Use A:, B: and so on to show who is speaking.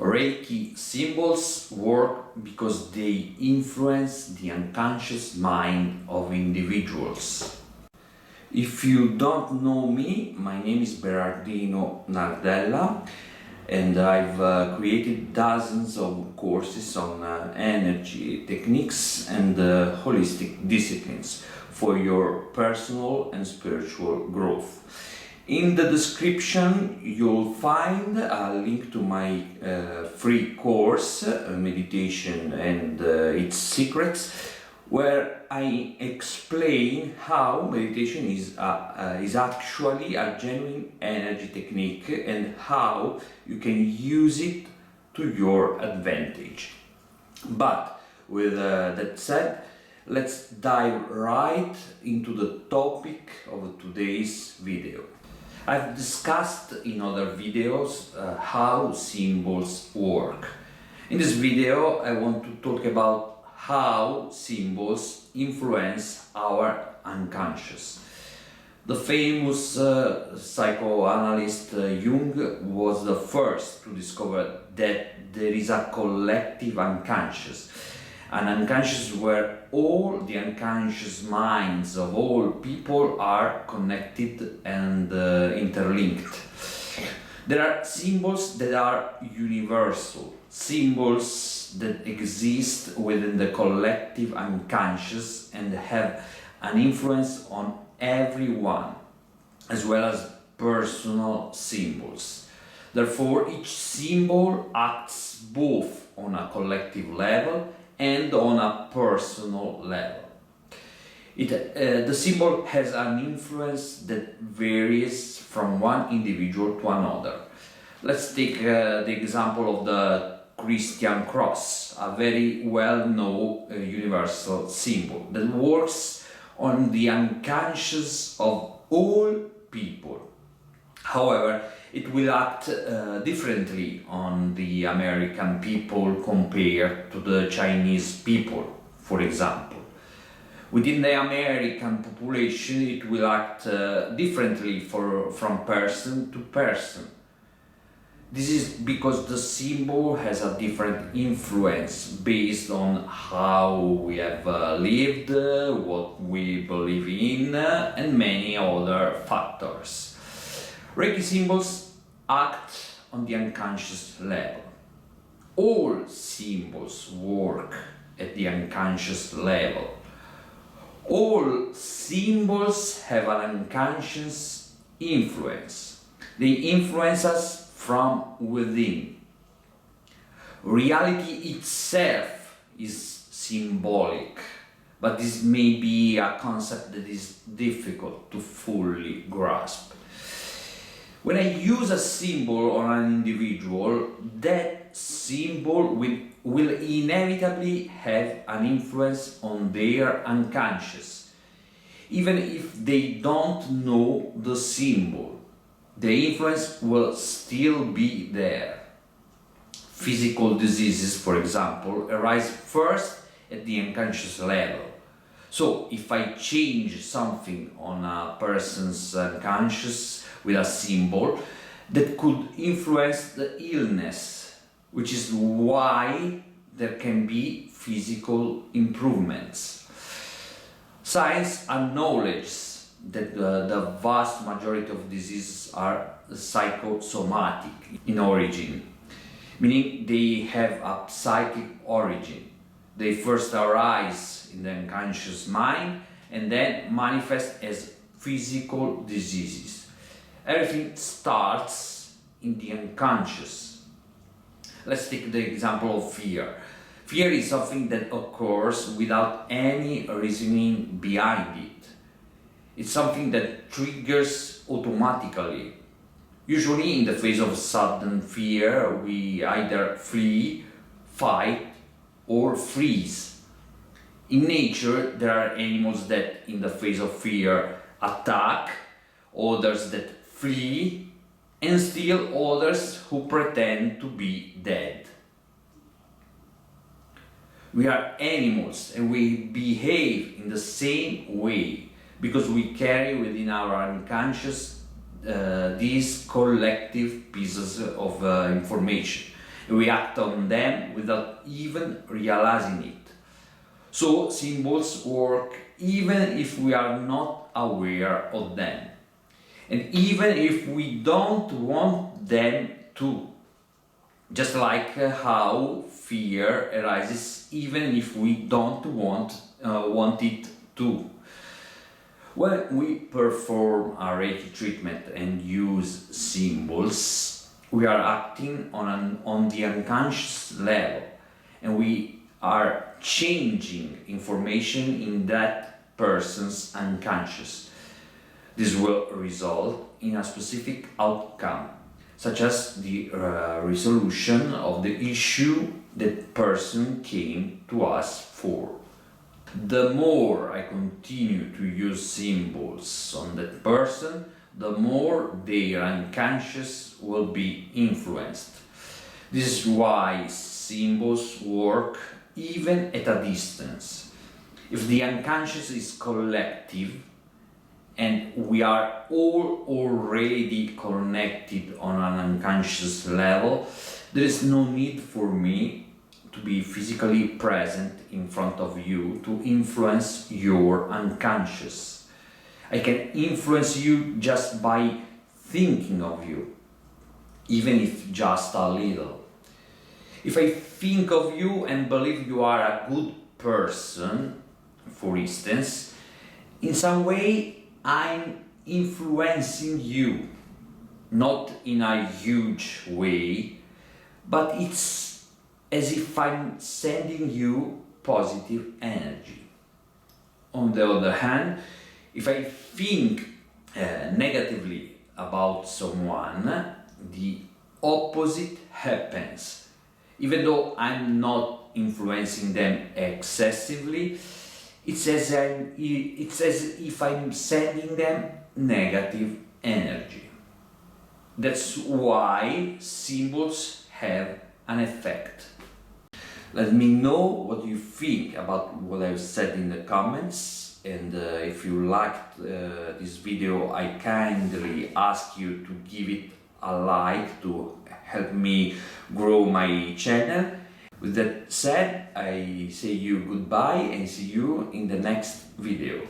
A: Reiki symbols work because they influence the unconscious mind of individuals. If you don't know me, my name is Berardino Nardella, and I've created dozens of courses on energy techniques and holistic disciplines for your personal and spiritual growth. In the description you'll find a link to my free course, Meditation and its Secrets, where I explain how meditation is actually a genuine energy technique and how you can use it to your advantage. But with that said, let's dive right into the topic of today's video. I've discussed in other videos how symbols work. In this video, I want to talk about how symbols influence our unconscious. The famous psychoanalyst Jung was the first to discover that there is a collective unconscious, an unconscious where all the unconscious minds of all people are connected and interlinked. There are symbols that are universal, symbols that exist within the collective unconscious and have an influence on everyone, as well as personal symbols. Therefore, each symbol acts both on a collective level and on a personal level. The symbol has an influence that varies from one individual to another. Let's take the example of the Christian cross, a very well-known universal symbol that works on the unconscious of all people. However, it will act differently on the American people compared to the Chinese people, for example. Within the American population, it will act differently from person to person. This is because the symbol has a different influence based on how we have lived, what we believe in, and many other factors. Reiki symbols act on the unconscious level. All symbols work at the unconscious level. All symbols have an unconscious influence. They influence us from within. Reality itself is symbolic, but this may be a concept that is difficult to fully grasp. When I use a symbol on an individual, that symbol will inevitably have an influence on their unconscious. Even if they don't know the symbol, the influence will still be there. Physical diseases, for example, arise first at the unconscious level. So, if I change something on a person's unconscious with a symbol, that could influence the illness, which is why there can be physical improvements. Science acknowledges that the vast majority of diseases are psychosomatic in origin, meaning they have a psychic origin. They first arise in the unconscious mind and then manifest as physical diseases. Everything starts in the unconscious. Let's take the example of fear. Fear is something that occurs without any reasoning behind it. It's something that triggers automatically. Usually in the face of sudden fear, we either flee, fight, or freeze. In nature, there are animals that in the face of fear attack, others that flee, and still others who pretend to be dead. We are animals and we behave in the same way because we carry within our unconscious these collective pieces of information. We act on them without even realizing it. So symbols work even if we are not aware of them, and even if we don't want them to. Just like how fear arises even if we don't want it to. When we perform a Reiki treatment and use symbols, we are acting on the unconscious level, and we are changing information in that person's unconscious. This will result in a specific outcome, such as the resolution of the issue that person came to us for. The more I continue to use symbols on that person, the more their unconscious will be influenced. This is why symbols work even at a distance. If the unconscious is collective, and we are all already connected on an unconscious level, there is no need for me to be physically present in front of you to influence your unconscious. I can influence you just by thinking of you, even if just a little. If I think of you and believe you are a good person, for instance, in some way I'm influencing you, not in a huge way, but it's as if I'm sending you positive energy. On the other hand, if I think negatively about someone, the opposite happens. Even though I'm not influencing them excessively, it's as if I'm sending them negative energy. That's why symbols have an effect. Let me know what you think about what I've said in the comments, and if you liked this video, I kindly ask you to give it a like to help me grow my channel. With that said, I say you goodbye and see you in the next video.